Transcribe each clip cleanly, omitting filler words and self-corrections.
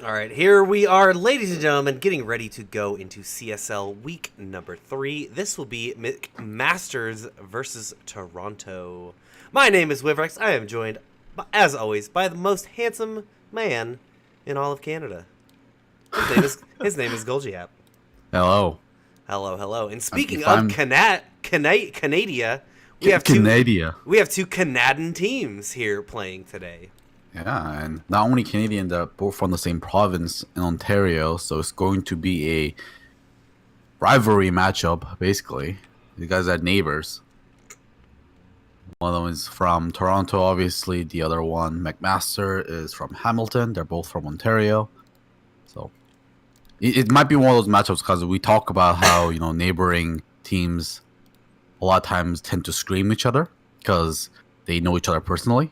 All right, here we are, ladies and gentlemen, getting ready to go into CSL week number 3. This will be McMasters versus Toronto. My name is Wivrex. I am joined, as always, by the most handsome man in all of Canada. His name is Golgiap. Hello. Hello, hello. And speaking If of I'm- Canada, we have we have two Canadian teams here playing today. Yeah, and not only Canadian, they're both from the same province in Ontario, so it's going to be a rivalry matchup, basically. You guys are neighbors. One of them is from Toronto, obviously. The other one, McMaster, is from Hamilton. They're both from Ontario. So it might be one of those matchups because we talk about how, neighboring teams a lot of times tend to scream each other because they know each other personally.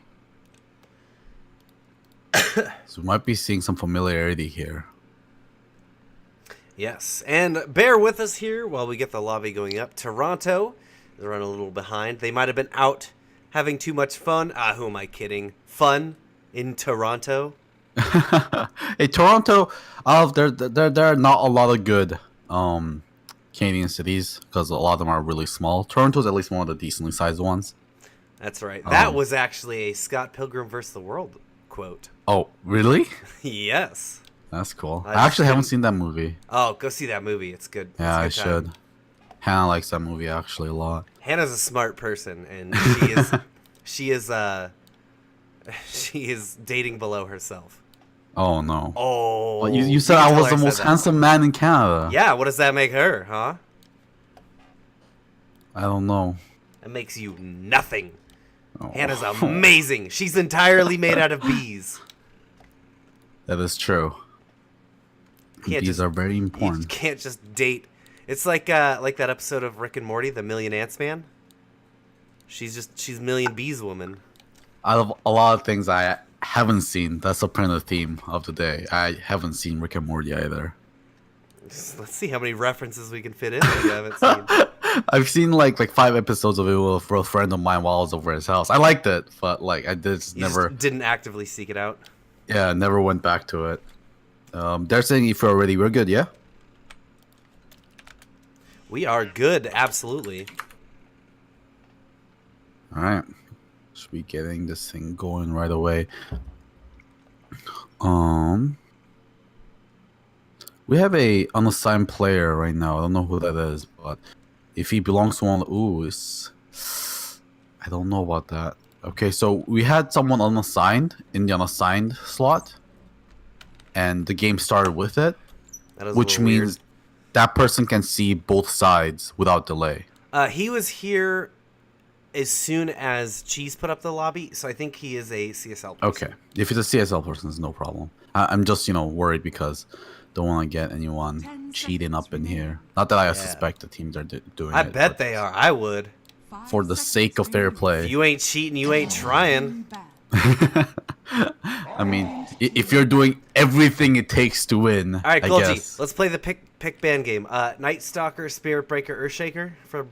So we might be seeing some familiarity here. Yes, and bear with us here while we get the lobby going up. Toronto, they're running a little behind. They might have been out having too much fun. Who am I kidding? Fun in Toronto. Hey, Toronto, there are not a lot of good Canadian cities because a lot of them are really small. Toronto's at least one of the decently sized ones. That's right. That was actually a Scott Pilgrim vs. the World quote. Oh, really? Yes. That's cool. I actually haven't seen that movie. Oh, go see that movie. It's good. Yeah, it's I a good time. should. Hannah likes that movie actually a lot. Hannah's a smart person, and she is dating below herself. Oh no. Oh, Well, you said I was the most handsome man in Canada. Yeah, what does that make her, huh? I don't know. That makes you nothing. Oh. Hannah's amazing. She's entirely made out of bees. That is true. Bees are very You important. can't just date. It's like that episode of Rick and Morty, the Million Ants Man. She's Million Bees woman. Out of a lot of things I haven't seen, that's the print of the theme of the day. I haven't seen Rick and Morty either. Let's see how many references we can fit in that you haven't seen. I've seen like 5 episodes of it with a friend of mine while I was over his house. I liked it, but I just never didn't actively seek it out. Yeah, never went back to it. They're saying if you're ready, we're good, yeah? We are good, absolutely. Alright. Should be getting this thing going right away. We have a unassigned player right now. I don't know who that is, but if he belongs to one, I don't know about that. Okay, so we had someone unassigned in the unassigned slot, and the game started with it, which means that person can see both sides without delay. He was here as soon as Cheese put up the lobby, so I think he is a CSL person. Okay, if it's a CSL person, it's no problem. I'm just worried because don't want to get anyone cheating up in here. Not that I suspect the teams are doing it. I bet they are. I would. For the sake of fair play. If you ain't cheating, you ain't trying. I mean, if you're doing everything it takes to win, all right, I Golgi, guess. let's play the pick band game. Night Stalker, Spirit Breaker, Earthshaker for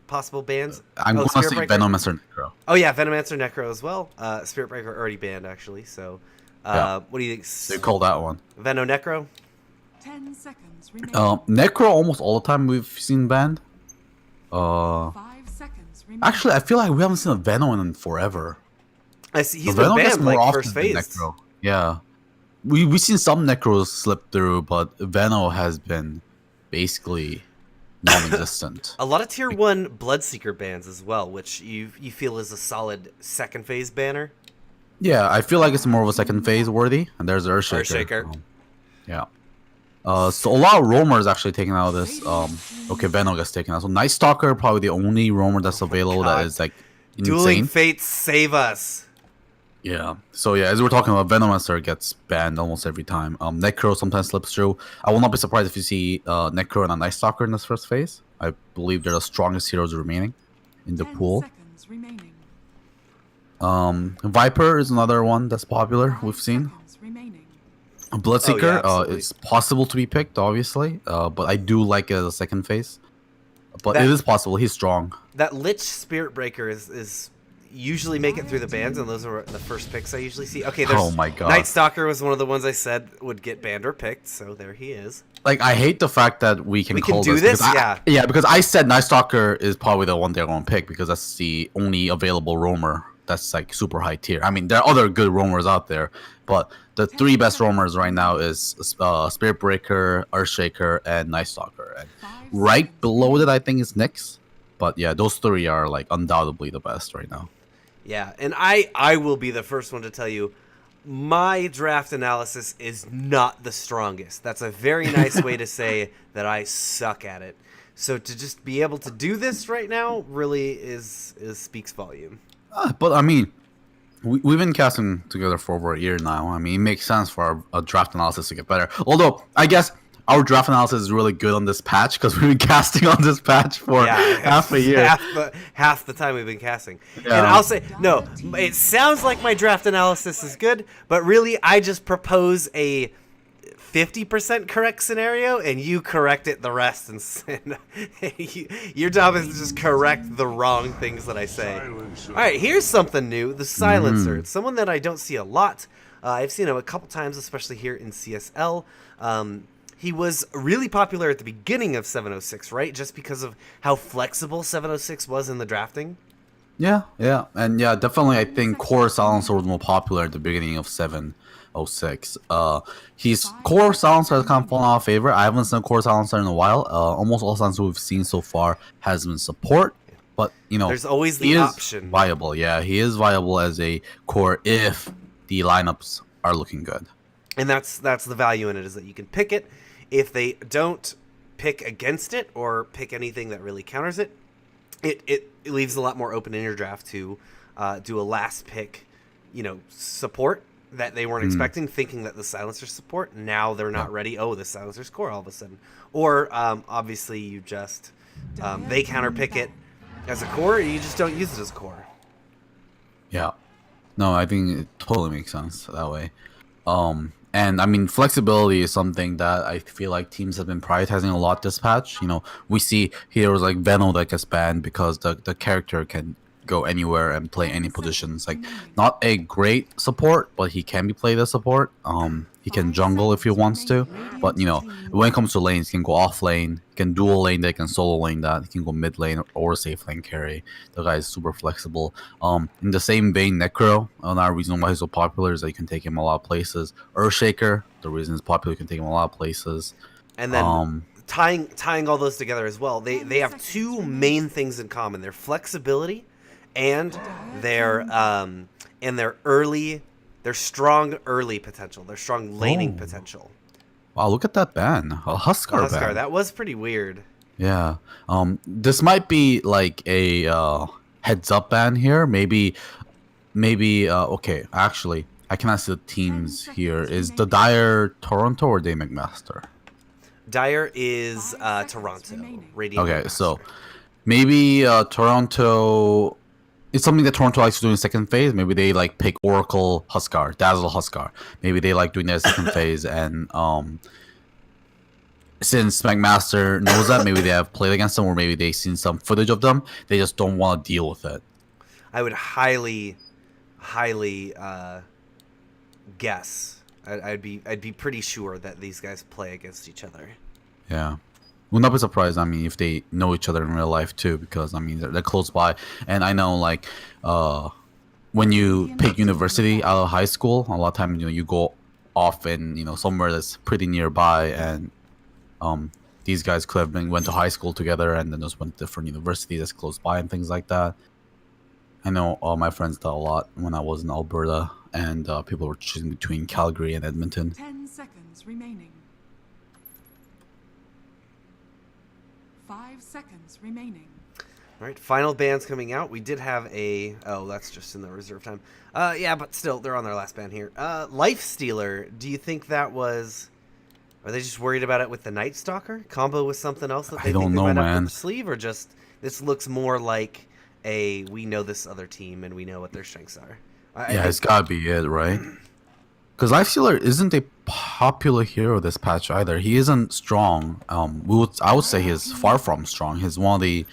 possible bands. I'm going to say Venomancer Necro. Oh yeah, Venomancer Necro as well. Spirit Breaker already banned actually. So, what do you think? They call that one. Veno Necro. 10 seconds remaining. Necro almost all the time we've seen banned. 5 seconds remaining. Actually, I feel like we haven't seen a Veno in forever. I see. He's been banned like first phase. Necro. Yeah, we've seen some Necros slip through, but Veno has been basically non-existent. A lot of tier 1 Bloodseeker bans as well, which you feel is a solid second phase banner. Yeah, I feel like it's more of a second phase worthy, and there's Earthshaker. Yeah. So a lot of roamers actually taken out of this. Okay, Veno gets taken out. So Night Stalker probably the only roamer that's available that is like Dueling insane. Fates save us. Yeah. So yeah, as we're talking about, Venomancer gets banned almost every time. Necro sometimes slips through. I will not be surprised if you see Necro and a Night Stalker in this first phase. I believe they're the strongest heroes remaining in the 10 pool. seconds remaining. Viper is another one that's popular. We've seen. Seconds remaining. Bloodseeker is possible to be picked, obviously, but I do like it as a second phase. But it is possible. He's strong. That Lich Spirit Breaker is usually make it through the bans, and those are the first picks I usually see. Okay, there's Oh my God. Night Stalker was one of the ones I said would get banned or picked, so there he is. Like, I hate the fact that we can call do this? because Yeah. Yeah, because I said Night Stalker is probably the one they're going to pick because that's the only available roamer that's like super high tier. I mean, there are other good roamers out there, but the 3 best roamers right now is Spirit Breaker, Earthshaker, and Night Stalker. And right below it, I think, is Nyx. But yeah, those 3 are like undoubtedly the best right now. Yeah, and I will be the first one to tell you, my draft analysis is not the strongest. That's a very nice way to say that I suck at it. So to just be able to do this right now really is speaks volume. But I mean, we've been casting together for over a year now. I mean, it makes sense for our draft analysis to get better. Although, I guess our draft analysis is really good on this patch because we've been casting on this patch for half a year. Half the time we've been casting. Yeah. And I'll say, no, it sounds like my draft analysis is good, but really I just propose a 50% correct scenario, and you correct it the rest. And your job is to just correct the wrong things that I say. All right, here's something new, the Silencer. It's someone that I don't see a lot. I've seen him a couple times, especially here in CSL. He was really popular at the beginning of 706, right? Just because of how flexible 706 was in the drafting. Yeah. And yeah, definitely I think Core Silencer was more popular at the beginning of 706. His Core Silencer has kind of fallen out of favor. I haven't seen Core Silencer in a while. Almost all Silencer we've seen so far has been support. But, you know, there's always the he option. Is viable. Yeah, he is viable as a core if the lineups are looking good. And that's the value in it, is that you can pick it. If they don't pick against it or pick anything that really counters it, it leaves a lot more open in your draft to do a last pick, support that they weren't expecting, thinking that the Silencer support. Now they're not ready. Oh, the Silencer's core all of a sudden. Or obviously you just they counter pick it as a core, you just don't use it as core. Yeah. No, I think it totally makes sense that way. And I mean, flexibility is something that I feel like teams have been prioritizing a lot this patch. We see heroes like Veno that gets banned because the character can go anywhere and play any positions. Like, not a great support, but he can be played as support. He can jungle if he wants to, but when it comes to lanes, he can go off lane, he can dual lane that, he can solo lane that, he can go mid lane or safe lane carry. The guy is super flexible. In the same vein, Necro, another reason why he's so popular is that you can take him a lot of places. Earthshaker, the reason he's popular, you can take him a lot of places. And then tying all those together as well, they have 2 main things in common: their flexibility and their strong early potential, their strong laning potential. Wow, look at that ban. A Huskar ban. That was pretty weird. Yeah. This might be like a heads up ban here. Maybe okay, actually, I cannot see the teams here. Is the Dire Toronto or they McMaster? Dire is Toronto. Radiant okay, McMaster. So maybe Toronto. It's something that Toronto likes to do in second phase. Maybe they like pick Oracle Huskar, Dazzle Huskar. Maybe they like doing that in second phase. And since McMaster knows that, maybe they have played against them, or maybe they've seen some footage of them. They just don't want to deal with it. I would highly guess. I'd be pretty sure that these guys play against each other. Yeah. Would not be surprised, if they know each other in real life too, because they're close by. And I know, like, when you pick university out of high school, a lot of times you go off in somewhere that's pretty nearby, and these guys could have went to high school together and then just went to different universities that's close by and things like that. I know all my friends did a lot when I was in Alberta, and people were choosing between Calgary and Edmonton. 10 seconds remaining. 5 seconds remaining. All right, final bans coming out. We did have that's just in the reserve time. Yeah, but still, they're on their last ban here. Life Stealer, do you think that was... Are they just worried about it with the Night Stalker? Combo with something else that they think they might have up the sleeve? Or just, this looks more like we know this other team and we know what their strengths are? It's gotta be it, right? Because Life Stealer isn't a popular hero this patch either. He isn't strong. I would say he's far from strong. He's one of the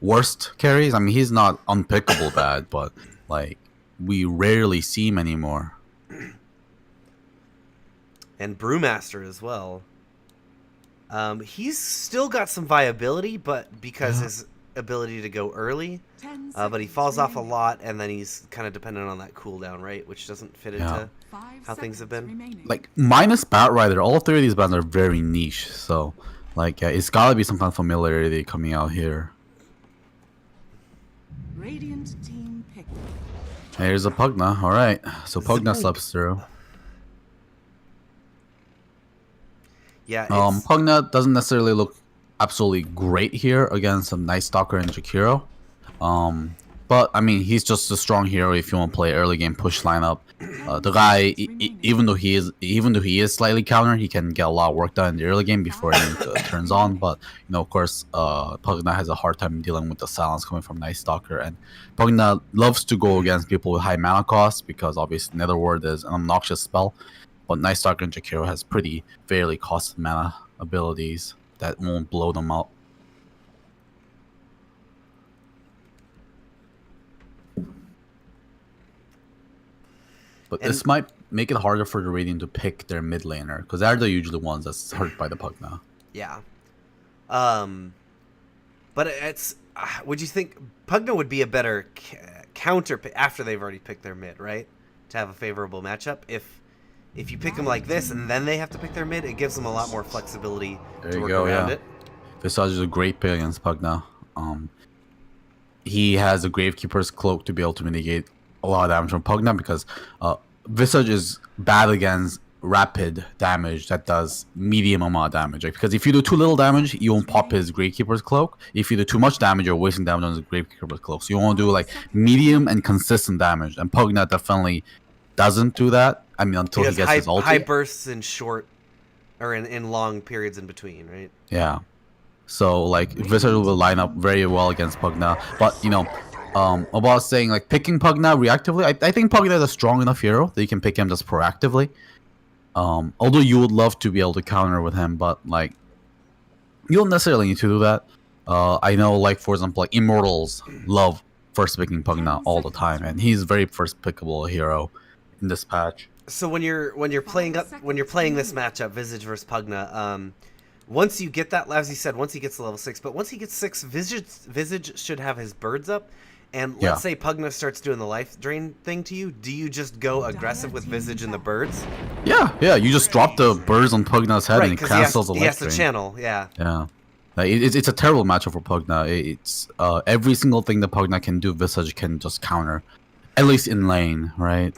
worst carries. He's not unpickable bad, but like we rarely see him anymore. And Brewmaster as well. He's still got some viability, but because his ability to go early, 10 but he seconds falls off a remaining. lot, and then he's kind of dependent on that cooldown, right? Which doesn't fit into 5 how things have seconds been. remaining. Like minus Batrider, all three of these bands are very niche. So like it's gotta be some kind of familiarity coming out here. Radiant team picked. Here's a Pugna. All right, so Pugna Zaboop. slips through. Yeah, it's, Pugna doesn't necessarily look absolutely great here against a Night Stalker and Jakiro. But I mean, he's just a strong hero if you want to play early game push lineup. The guy, even though he is slightly countered, he can get a lot of work done in the early game before it turns on. But you know, of course, Pugna has a hard time dealing with the silence coming from Night Stalker, and Pugna loves to go against people with high mana costs because obviously Netherward is an obnoxious spell. But Night Stalker and Jakiro has pretty fairly costly mana abilities that won't blow them out. But And- this might make it harder for the Radiant to pick their mid laner, because they're the usually ones that's hurt by the Pugna. yeah. But it's, would you think Pugna would be a better counter after they've already picked their mid, right? To have a favorable matchup. If you pick them like this and then they have to pick their mid, it gives them a lot more flexibility There to you work go, around yeah. it. Visage is a great pick against Pugna. He has a Gravekeeper's Cloak to be able to mitigate a lot of damage from Pugna because Visage is bad against rapid damage that does medium amount of damage. Like, because if you do too little damage, you won't pop his Gravekeeper's Cloak. If you do too much damage, you're wasting damage on his Gravekeeper's Cloak. So you want to do like medium and consistent damage. And Pugna definitely doesn't do that. I mean, until he gets his ulti. High bursts in short, or in long periods in between, right? Yeah. So like Visage will line up very well against Pugna. But you know, about saying like picking Pugna reactively, I think Pugna is a strong enough hero that you can pick him just proactively. Although you would love to be able to counter with him, but like you don't necessarily need to do that. I know, like for example, like Immortals love first picking Pugna all the time, and he's very first pickable hero in this patch. So when you're playing this matchup, Visage versus Pugna, once you get that, as you said, once he gets to level 6, but once he gets 6, Visage should have his birds up. And let's say Pugna starts doing the life drain thing to you. Do you just go aggressive with Visage and the birds? Yeah. You just drop the birds on Pugna's head Right, and it because cancels the he life has to drain. channel, yeah. Yeah. Like, it's a terrible matchup for Pugna. It's every single thing that Pugna can do, Visage can just counter, at least in lane, right?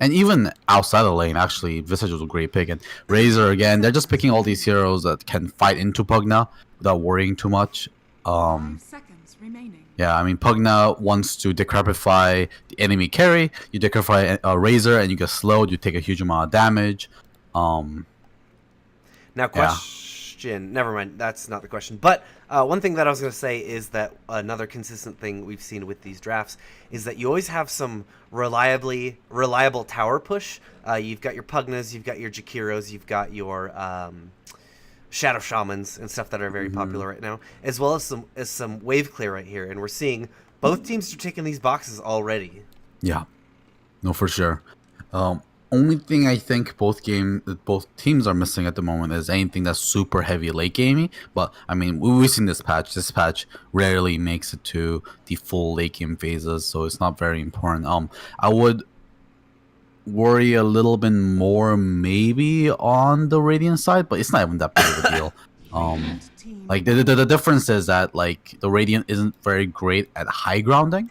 And even outside of lane, actually, Visage was a great pick. And Razor again, they're just picking all these heroes that can fight into Pugna without worrying too much. 5 seconds remaining. Yeah, I mean, Pugna wants to decrepify the enemy carry. You decrepify a Razor and you get slowed. You take a huge amount of damage. Now, question. Never mind. That's not the question. But one thing that I was going to say is that another consistent thing we've seen with these drafts is that you always have some reliable tower push. You've got your Pugnas, you've got your Jakiros, you've got your Shadow Shamans and stuff that are very popular right now, as well as some wave clear right here. And we're seeing both teams are taking these boxes already. Yeah, no, for sure. Only thing I think both teams are missing at the moment is anything that's super heavy late gamey. But I mean, we've seen this patch. This patch rarely makes it to the full late game phases, so it's not very important. I would worry a little bit more maybe on the Radiant side, but it's not even that big of a deal. Like the difference is that like the Radiant isn't very great at high grounding.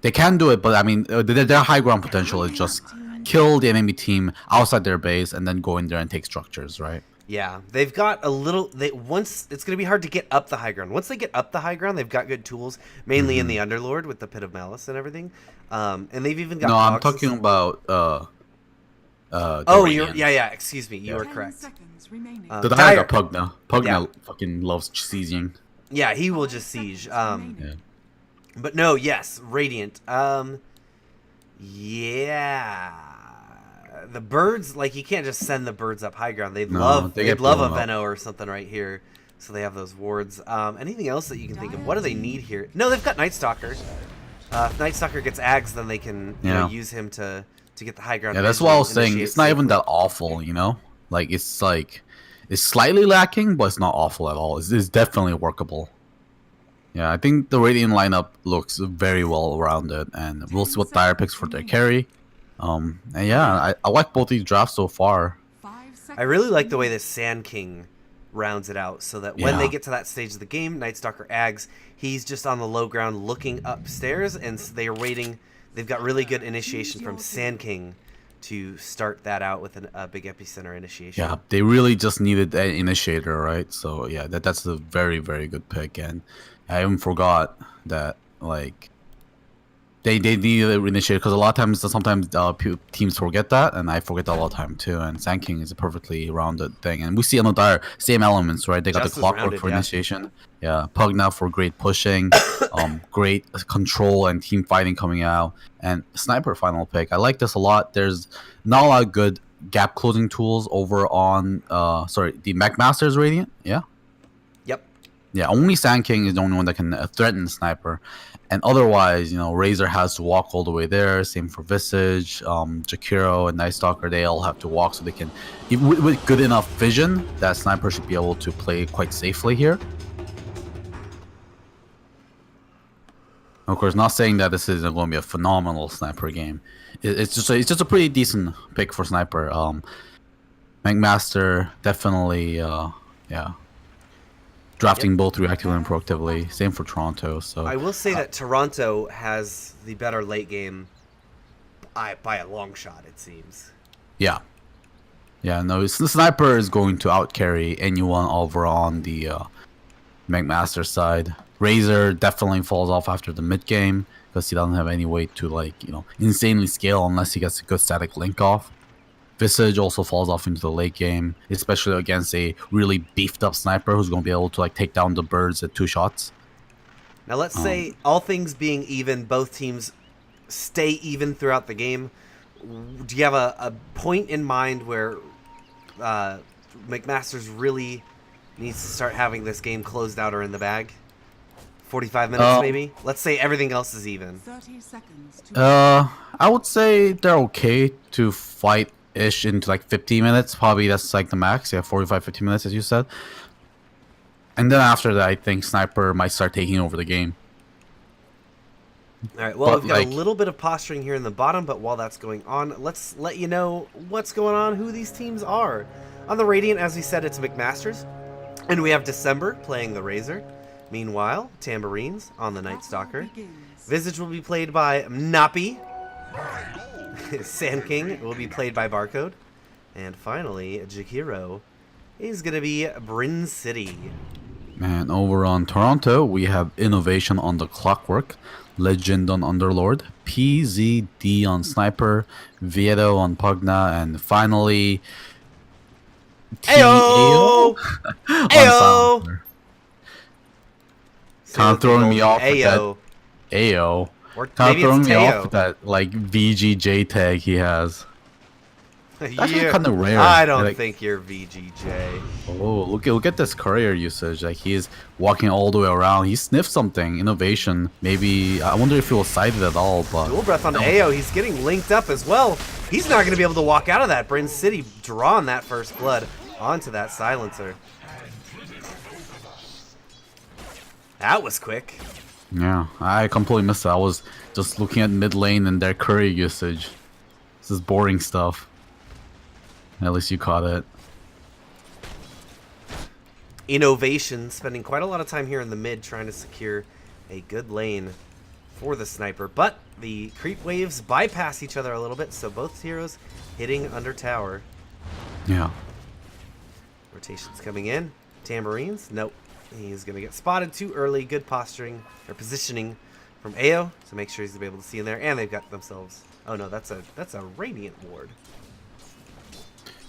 They can do it, but I mean, their high ground potential is just kill the enemy team outside their base and then go in there and take structures, right? Yeah, they've got a little. Once it's going to be hard to get up the high ground. Once they get up the high ground, they've got good tools, mainly in the Underlord with the Pit of Malice and everything. And they've even got. No, I'm boxes. talking about. Oh, yeah. Excuse me, you are 10 correct. seconds remaining. The Dire- Pugna. Pugna fucking loves sieging. Yeah, he will just siege. remaining. Yeah. But no, yes, Radiant. Yeah. The birds, like, you can't just send the birds up high ground. They'd No, love they they'd get love a blown up. Venno or something right here. So they have those wards. Anything else that you can think of? What do they need here? No, they've got Night Stalker. If Night Stalker gets Ags, then they can use him to get the high ground. Yeah, that's what I was saying. It's not even that awful, you know? It's slightly lacking, but it's not awful at all. It's definitely workable. Yeah, I think the Radiant lineup looks very well rounded, and we'll see what Thur picks for their carry. And yeah, I like both these drafts so far. I really like the way this Sand King rounds it out, so that when they get to that stage of the game, Night Stalker Ags, he's just on the low ground looking upstairs, and they are waiting. They've got really good initiation from Sand King to start that out with a big epicenter initiation. Yeah, they really just needed that initiator, right? So yeah, that's a very, very good pick, and I even forgot that they needed an initiator, because a lot of times sometimes teams forget that, and I forget that a lot of time too. And Sand King is a perfectly rounded thing, and we see on the Thur same elements, right? They got Just the as clockwork rounded, for yeah. initiation, Pugna for great pushing, great control and team fighting coming out, and Sniper final pick. I like this a lot. There's not a lot of good gap closing tools over on the McMaster's Radiant. Yeah, only Sand King is the only one that can threaten Sniper. And otherwise, Razor has to walk all the way there. Same for Visage, Jakiro, and Night Stalker. They all have to walk, so they can, with good enough vision, that Sniper should be able to play quite safely here. Of course, not saying that this isn't going to be a phenomenal Sniper game. It's just a pretty decent pick for Sniper. McMaster definitely, drafting both reactively and proactively. Same for Toronto. So I will say that Toronto has the better late game by a long shot, it seems. Yeah, no, the Sniper is going to outcarry anyone over on the McMaster side. Razor definitely falls off after the mid game because he doesn't have any way to insanely scale unless he gets a good static link off. Visage also falls off into the late game, especially against a really beefed up Sniper who's going to be able to take down the birds at 2 shots. Now let's say, all things being even, both teams stay even throughout the game. Do you have a point in mind where McMaster's really needs to start having this game closed out or in the bag? 45 minutes maybe? Let's say everything else is even. 30 seconds to I would say they're okay to fight ish into 50 minutes. Probably that's the max. 45-50 minutes as you said. And then after that, I think Sniper might start taking over the game. All right, well, we've got a little bit of posturing here in the bottom, but while that's going on, let's let you know what's going on, who these teams are. On the Radiant, as we said, it's McMasters, and we have December playing the Razor. Meanwhile, Tambourines on the Night Stalker. Visage will be played by Nappy. Sand King will be played by Barcode. And finally, Jakiro is going to be Bryn City. And over on Toronto, we have Innovation on the Clockwork, Legend on Underlord, PZD on Sniper, Vieto on Pugna, and finally Ayo! Ayo! Kind of throwing me off with Ayo. that Ayo. Or Kind of maybe throwing it's me Teo. off with that VGJ tag he has. Actually, You're- kind of rare. I don't think you're VGJ. Oh, look at this courier usage. He is walking all the way around. He sniffed something. Innovation. Maybe I wonder if he was sighted at all. But Dual breath on Ayo. He's getting linked up as well. He's not going to be able to walk out of that. Bryn City drawing that first blood onto that silencer. That was quick. yeah, I completely missed it. I was just looking at mid lane and their courier usage. This is boring stuff. At least you caught it. Innovation spending quite a lot of time here in the mid trying to secure a good lane for the Sniper, but the creep waves bypass each other a little bit, so both heroes hitting under tower. Yeah. Rotations coming in. Tambourines, nope. He's going to get spotted too early. Good posturing or positioning from Ayo to make sure he's going to be able to see in there, and they've got themselves. Oh no, that's a Radiant ward.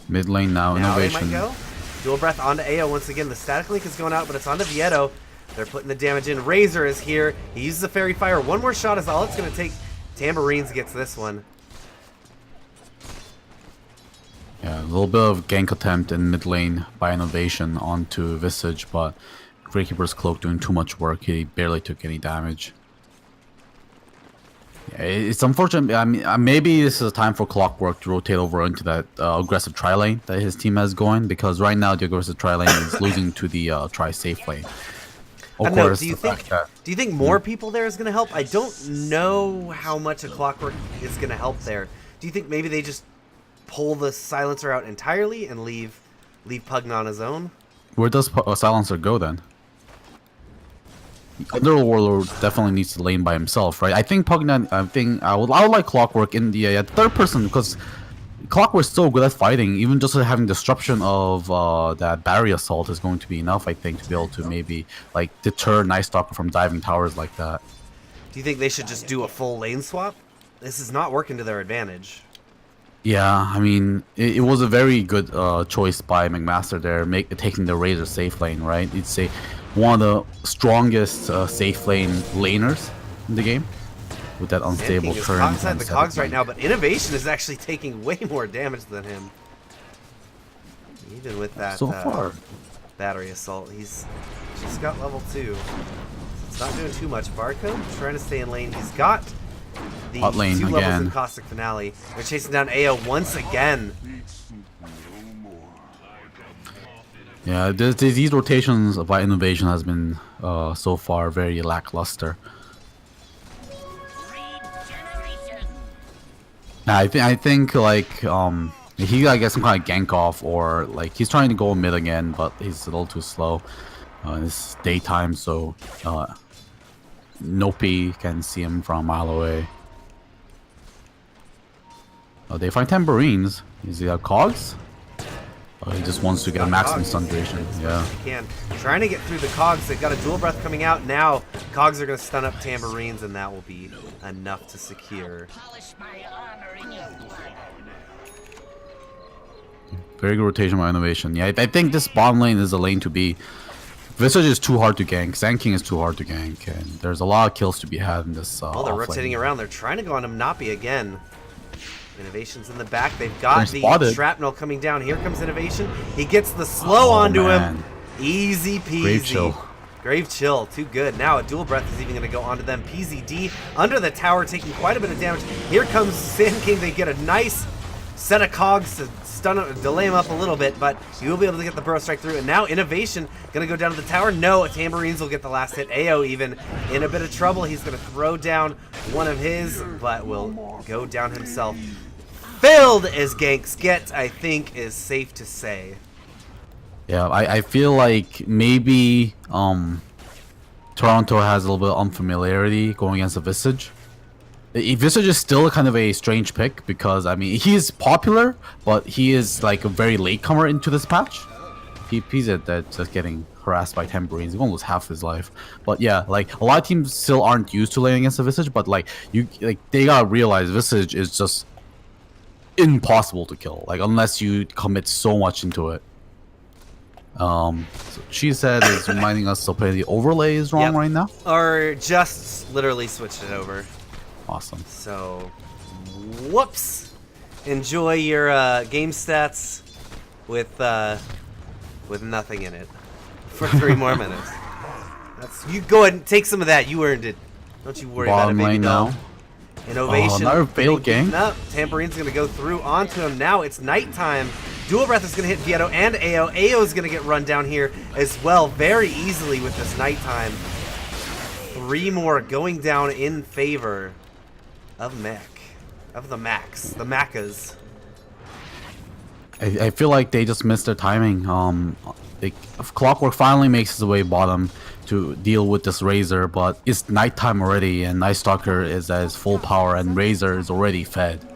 Mid lane now. Now they Innovation. might go. Dual breath onto Ayo once again. The static link is going out, but it's onto Vieto. They're putting the damage in. Razor is here. He uses the Fairy Fire. One more shot is all it's going to take. Tambourines gets this one. Yeah, a little bit of gank attempt in mid lane by Innovation onto Visage, but Gravekeeper's Cloak doing too much work. He barely took any damage. Yeah, it's unfortunate. I mean, maybe this is a time for Clockwork to rotate over into that aggressive tri lane that his team has going, because right now the aggressive tri lane is losing to the tri safe lane. Of course, do you think more people there is going to help? I don't know how much a Clockwork is going to help there. Do you think maybe they just pull the silencer out entirely and leave Pugna on his own? Where does silencer go then? Underworld definitely needs to lane by himself, right? I think Pugna. I would like Clockwork in the third person, because Clockwork's so good at fighting. Even just having disruption of that barrier assault is going to be enough, I think, to be able to maybe like deter Night Stalker from diving towers like that. Do you think they should just do a full lane swap? This is not working to their advantage. Yeah, I mean, it was a very good choice by McMaster there, taking the Razor safe lane, right? It's one of the strongest safe lane laners in the game, with that unstable current. He's inside the cogs right now, but Innovation is actually taking way more damage than him. Even with that so far battery assault, he's just got level 2. So it's not doing too much. Barcode trying to stay in lane. He's got the hot lane 2 levels again. in Caustic Finale. They're chasing down AO once again. Yeah, these rotations by Innovation has been so far very lackluster. I think like he gotta get some kind of gank off, or like he's trying to go mid again, but he's a little too slow. It's daytime, so Nopi can see him from a mile away. They find tambourines. Is he cogs? He just wants to get a maximum stun duration. Yeah. He can. Trying to get through the cogs. They've got a dual breath coming out. Now cogs are going to stun up tambourines, and that will be enough to secure. Very good rotation by Innovation. Yeah, I think this bottom lane is the lane to be. Visage is too hard to gank. Sand King is too hard to gank, and there's a lot of kills to be had in this. Well, they're rotating around. They're trying to go on him Napi again. Innovation's in the back. They've got the shrapnel coming down. Here comes Innovation. He gets the slow onto him. Easy peasy. Grave Chill. Grave Chill. Too good. Now a dual breath is even going to go onto them. PZD under the tower taking quite a bit of damage. Here comes Sand King. They get a nice set of cogs to stun him, delay him up a little bit, but he will be able to get the burrow strike through. And now Innovation going to go down to the tower. No, Tambourines will get the last hit. AO even in a bit of trouble. He's going to throw down one of his, but will go down himself. Filled as ganks get, I think, is safe to say. Yeah, I feel like maybe Toronto has a little bit of unfamiliarity going against the Visage. Visage is still kind of a strange pick, because I mean he is popular, but he is like a very latecomer into this patch. He's just getting harassed by tambourines. He almost half his life. But yeah, like a lot of teams still aren't used to laying against the Visage, but like they gotta realize Visage is just impossible to kill, like unless you commit so much into it. So she said is reminding us to play the overlay is wrong right now, or just literally switched it over. Awesome. So whoops, enjoy your game stats with nothing in it for 3 more minutes. You go ahead and take some of that. You earned it. Don't you worry about it, baby doll. Innovation. Another failed gang. No, Tamperine's going to go through onto him. Now it's nighttime. Dual Breath is going to hit Vieto and AO. AO is going to get run down here as well very easily with this nighttime. 3 more going down in favor of the Macas. I feel like they just missed their timing. Clockwork finally makes his way bottom to deal with this Razor, but it's nighttime already, and Night Stalker is at his full power, and Razor is already fed.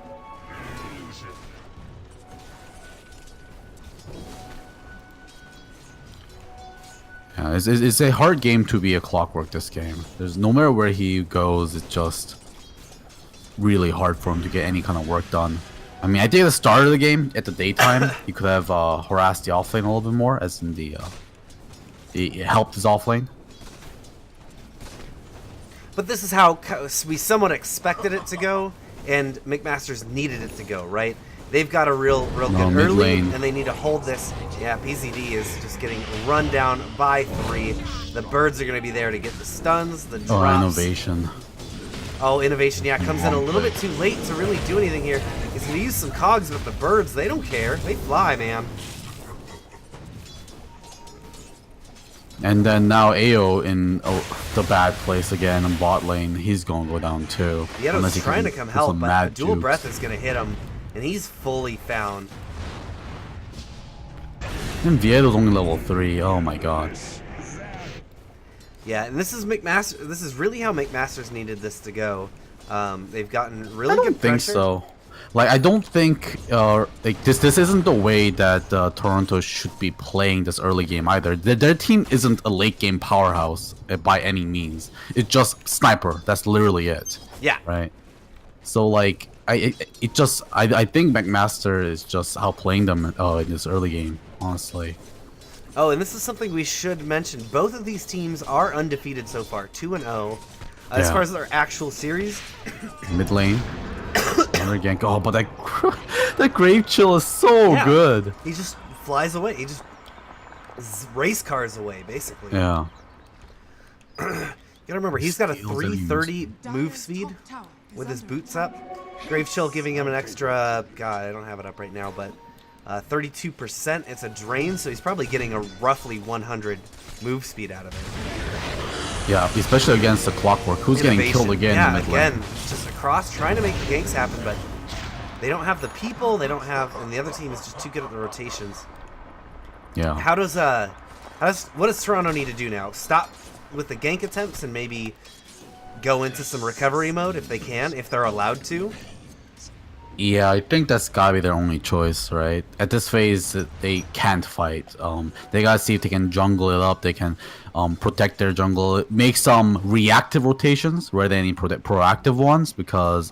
Yeah, it's a hard game to be a Clockwork this game. There's no matter where he goes, it's just really hard for him to get any kind of work done. I mean, I think at the start of the game, at the daytime, he could have harassed the offlane a little bit more, as in it helped his offlane. But this is how we somewhat expected it to go, and McMaster's needed it to go, right? They've got a real No, good mid early, lane. and they need to hold this. Yeah, PZD is just getting run down by 3. The birds are going to be there to get the stuns, the drops. Oh, innovation. Oh, innovation, yeah, comes in a little Wrong bit too late to really do anything here. He's going to use some cogs, but the birds, they don't care. They fly, man. And then now AO in the bad place again in bot lane. He's going to go down too. Yedo's trying to come do help, some but mad a dual jukes. breath is going to hit him, and he's fully found. And Viedo's only level 3. Oh my god. Yeah, and this is McMaster. This is really how McMaster's needed this to go. They've gotten really I don't good think pressure. so. Like, I don't think like this isn't the way that Toronto should be playing this early game either. Their team isn't a late game powerhouse by any means. It's just sniper. That's literally it. Yeah. Right. So like I think McMaster is just outplaying them in this early game. Honestly. Oh, and this is something we should mention. Both of these teams are undefeated so far, 2-0. As Yeah. far as their actual series, Mid lane. Another gank. Oh, but that that grave chill is so Yeah. good. he just flies away. He just race cars away, basically. Yeah. You gotta remember, he's got a Steals and 330 move speed with his boots up. Grave Chill giving him an extra, God, I don't have it up right now, but 32%. It's a drain, so he's probably getting a roughly 100 move speed out of it. Yeah, especially against the Clockwork. Who's getting Innovation. killed again Yeah, in mid lane? again, just across, trying to make the ganks happen, but they don't have the people, they don't have, and the other team is just too good at the rotations. Yeah. What does Toronto need to do now? Stop with the gank attempts and maybe go into some recovery mode if they can, if they're allowed to. Yeah, I think that's gotta be their only choice, right? At this phase, they can't fight. They gotta see if they can jungle it up. They can protect their jungle, make some reactive rotations rather than any proactive ones, because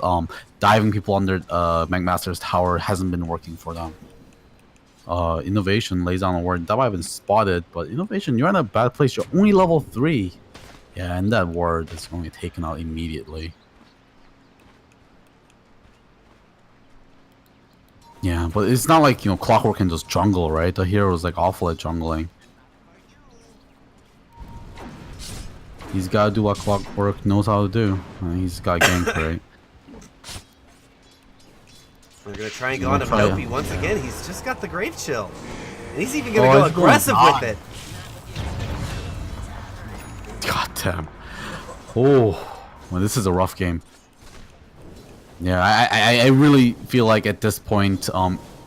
diving people under McMaster's tower hasn't been working for them. Innovation lays down a ward. That might have been spotted, but Innovation, you're in a bad place. You're only level 3. Yeah, and that ward is going to be taken out immediately. Yeah, but it's not like, Clockwork can just jungle, right? The hero is like awful at jungling. He's gotta do what Clockwork knows how to do. He's got ganked, right? We're going to try and go on to Try it. Minopi once again. He's just got the Grave Chill. And he's even going to Oh, go he's going aggressive with hot. it. God damn. Oh, well, this is a rough game. Yeah, I really feel like at this point,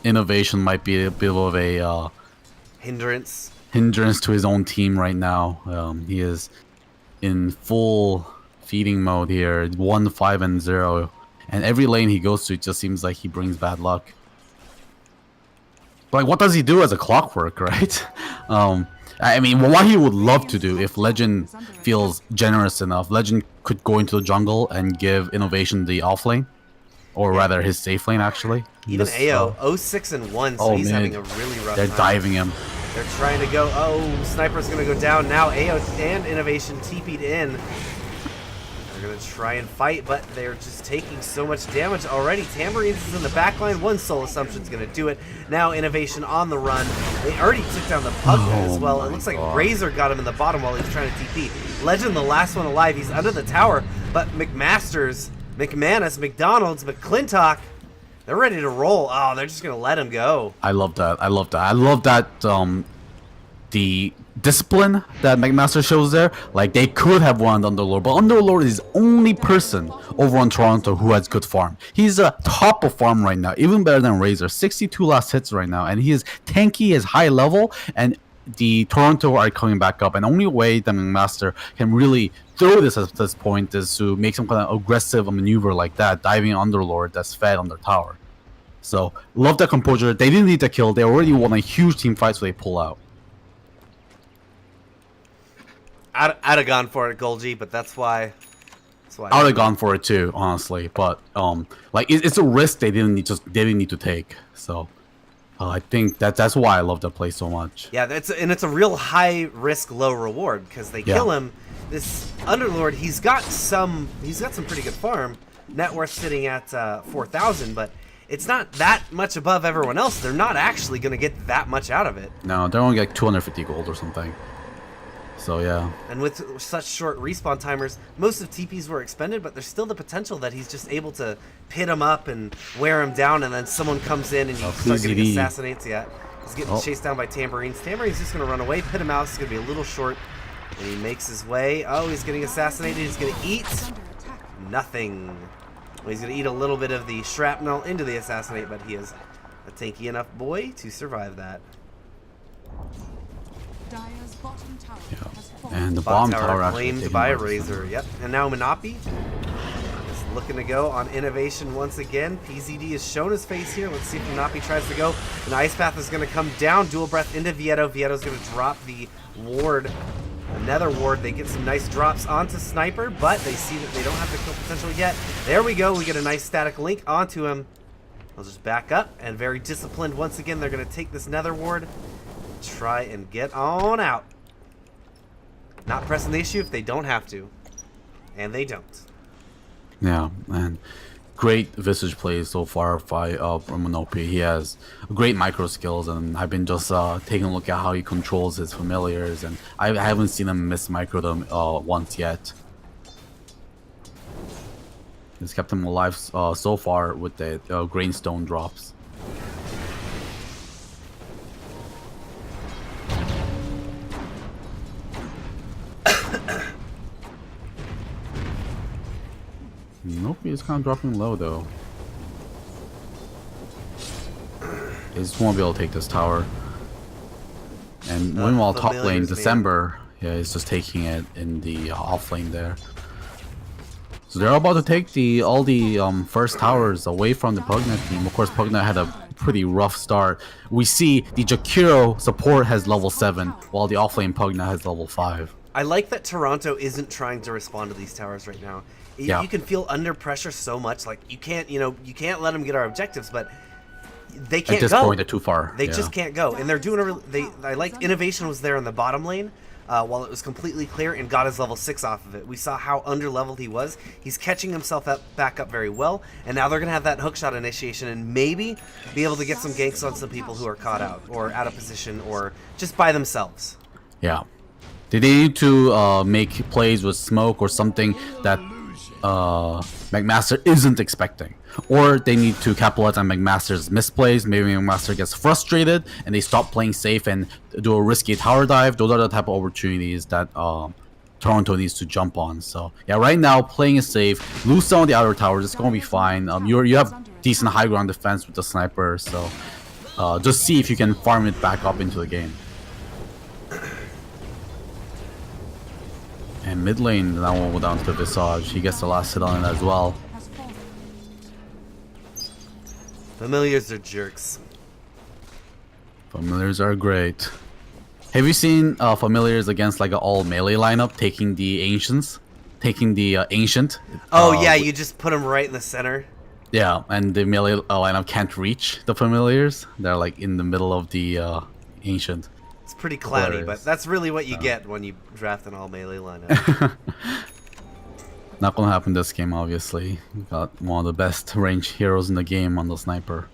Innovation might be a bit of a Hindrance. hindrance to his own team right now. He is in full feeding mode here, 1, 5, and 0, and every lane he goes to, it just seems like he brings bad luck. Like, what does he do as a Clockwork, right? I mean, what he would love to do if Legend feels generous enough, Legend could go into the jungle and give Innovation the off lane, or rather his safe lane, actually. Even This, AO, 06 and 1, so oh, he's man. having a really rough They're time. diving him. They're trying to go. Oh, Sniper's going to go down. Now AO and Innovation TP'd in. They're going to try and fight, but they're just taking so much damage already. Tambourines is in the backline. One Soul Assumption's going to do it. Now Innovation on the run. They already took down the Pug as well. my It looks like God. Razor got him in the bottom while he was trying to TP. Legend, the last one alive. He's under the tower, but McMasters, McManus, McDonald's, McClintock, they're ready to roll. Oh, they're just going to let him go. I love that. I love that. I love that. The discipline that McMaster shows there. Like, they could have won Underlord, but Underlord is the only person over on Toronto who has good farm. He's a top of farm right now, even better than Razor. 62 last hits right now, and he is tanky, he is high level, and the Toronto are coming back up. And the only way that McMaster can really throw this at this point is to make some kind of aggressive maneuver like that, diving Underlord that's fed on their tower. So, love that composure. They didn't need the kill. They already won a huge team fight, so they pull out. I'd have gone for it, Golgi, but that's why. I would have gone for it too, honestly. But like it's a risk they didn't need to take. So I think that's why I love that play so much. Yeah, it's a real high risk, low reward because they kill him. This Underlord, he's got some pretty good farm. Net worth sitting at 4,000, but it's not that much above everyone else. They're not actually going to get that much out of it. No, they're only like 250 gold or something. So yeah. And with such short respawn timers, most of TPs were expended, but there's still the potential that he's just able to pit him up and wear him down, and then someone comes in and you start getting assassinates. Yeah, he's getting chased down by Tambourines. Tambourine's just going to run away. Pit him out. It's going to be a little short. And he makes his way. Oh, he's getting assassinated. He's going to eat nothing. Well, he's going to eat a little bit of the shrapnel into the assassinate, but he is a tanky enough boy to survive that. Dire's bottom tower has fallen. And the bomb tower actually claimed by Razor. Yep. And now Monopi is looking to go on innovation once again. PZD has shown his face here. Let's see if Monopi tries to go. And Ice Path is going to come down. Dual Breath into Vieto. Vieto's going to drop the ward. Another ward. They get some nice drops onto Sniper, but they see that they don't have the kill potential yet. There we go. We get a nice static link onto him. He'll just back up, and very disciplined once again. They're going to take this Nether ward, try and get on out. Not pressing the issue if they don't have to, and they don't. Yeah, and great Visage plays so far by from Monopi. He has great micro skills, and I've been just taking a look at how he controls his familiars, and I haven't seen him miss micro them once yet. He's kept him alive so far with the Grainstone drops. Nope, he's kind of dropping low though. He just won't be able to take this tower. And meanwhile, top lane, December, yeah, he's just taking it in the off lane there. So they're about to take all the first towers away from the Pugna team. Of course, Pugna had a pretty rough start. We see the Jakiro support has level 7, while the offlane Pugna has level 5. I like that Toronto isn't trying to respond to these towers right now. Yeah. You can feel under pressure so much. Like you can't let them get our objectives, but they can't go. At this point, they're too far. They just can't go, and they're doing I liked innovation was there in the bottom lane. While it was completely clear, and got his level 6 off of it. We saw how under-leveled he was. He's catching himself back up very well, and now they're going to have that hookshot initiation and maybe be able to get some ganks on some people who are caught out or out of position or just by themselves. Yeah. Did they need to make plays with smoke or something that McMaster isn't expecting? Or they need to capitalize on McMaster's misplays. Maybe McMaster gets frustrated and they stop playing safe and do a risky tower dive. Those are the type of opportunities that Toronto needs to jump on. So yeah, right now playing it safe, lose some of the outer towers, it's gonna be fine. You have decent high ground defense with the sniper, so just see if you can farm it back up into the game. And mid lane, that one will down to Visage. He gets the last hit on it as well. Familiars are jerks. Familiars are great. Have you seen familiars against like an all melee lineup taking the ancients? Taking the ancient? Oh yeah, you just put them right in the center. Yeah, and the melee lineup can't reach the familiars. They're like in the middle of the ancient. It's pretty clowny, but that's really what you get when you draft an all melee lineup. Not gonna happen this game, obviously. We got one of the best ranged heroes in the game on the sniper.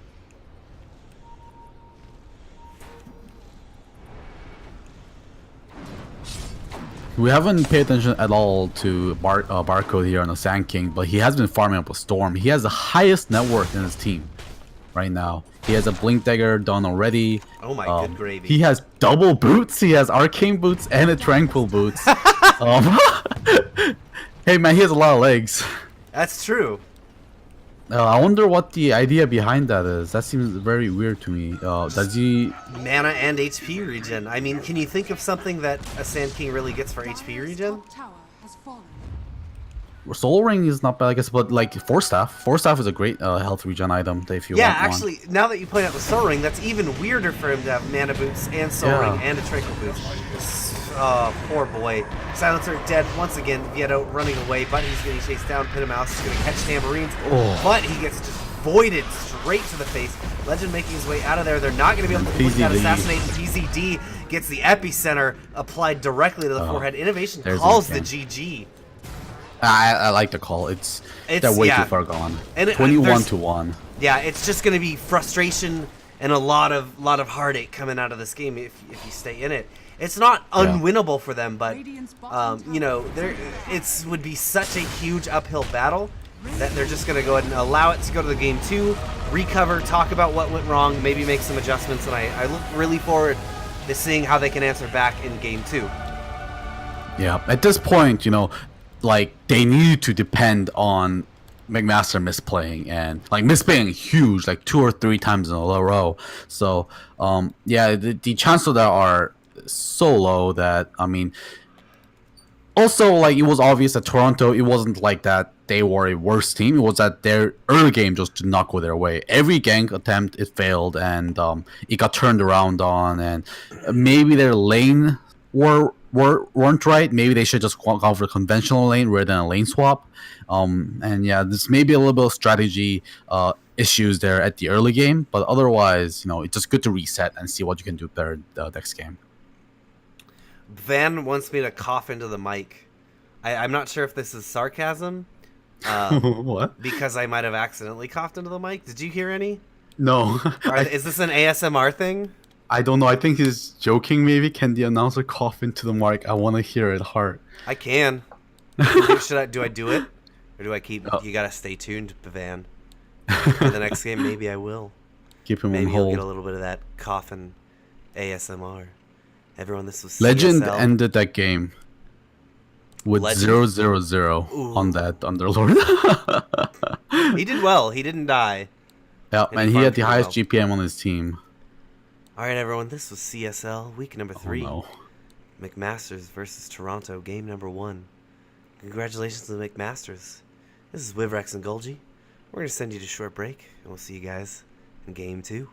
We haven't paid attention at all to Barcode here on the Sand King, but he has been farming up a Storm. He has the highest net worth in his team right now. He has a Blink Dagger done already. Oh my good gravy. He has double boots. He has Arcane boots and a Tranquil boots. Hey man, he has a lot of legs. That's true. I wonder what the idea behind that is. That seems very weird to me. Does he... Mana and HP regen. I mean, can you think of something that a Sand King really gets for HP regen? Soul Ring is not bad, I guess, but like Force Staff. Force Staff is a great health regen item if you want one. Yeah, actually, now that you point out the Soul Ring, that's even weirder for him to have Mana Boots and Soul Ring and a Tranquil Boots. Oh, poor boy. Silencer dead once again. Vieto running away, but he's getting chased down. Pitamouse is going to catch Tambourines, but he gets just voided straight to the face. Legend making his way out of there. They're not going to be able to push that assassinate. PZD gets the epicenter applied directly to the forehead. Innovation calls the GG. I like the call. They're way too far gone. And 21 to 1. Yeah, it's just going to be frustration and a lot of heartache coming out of this game if you stay in it. It's not unwinnable for them, but you know, it would be such a huge uphill battle that they're just going to go ahead and allow it to go to the game 2, recover, talk about what went wrong, maybe make some adjustments, and I look really forward to seeing how they can answer back in game 2. Yeah, at this point, you know, like they need to depend on McMaster misplaying and like misplaying huge, like 2 or 3 times in a row. So, yeah, the chances of that are so low that I mean. Also, like it was obvious that Toronto, it wasn't like that they were a worse team. It was that their early game just did not go their way. Every gank attempt it failed, and it got turned around on. And maybe their lane weren't right. Maybe they should just gone for a conventional lane rather than a lane swap. And yeah, this may be a little bit of strategy issues there at the early game, but otherwise, you know, it's just good to reset and see what you can do better the next game. Van wants me to cough into the mic. I'm not sure if this is sarcasm. What? Because I might have accidentally coughed into the mic. Did you hear any? No. Is this an ASMR thing? I don't know. I think he's joking maybe. Can the announcer cough into the mic? I want to hear it hard. I can. Do I do it? Or do I keep... You gotta stay tuned, Van. For the next game, maybe I will. Keep him maybe on you'll hold. get a little bit of that coughing ASMR. Everyone, this was Legend CSL. ended that game with Legend? 0-0-0 on that Underlord. He did well. He didn't die. Yeah, and he farmed had the pretty highest well. GPM on his team. All right, everyone. This was CSL week number 3. Oh, no. McMasters versus Toronto, game number 1. Congratulations to the McMasters. This is Wivrex and Golgi. We're going to send you to short break, and we'll see you guys in game 2.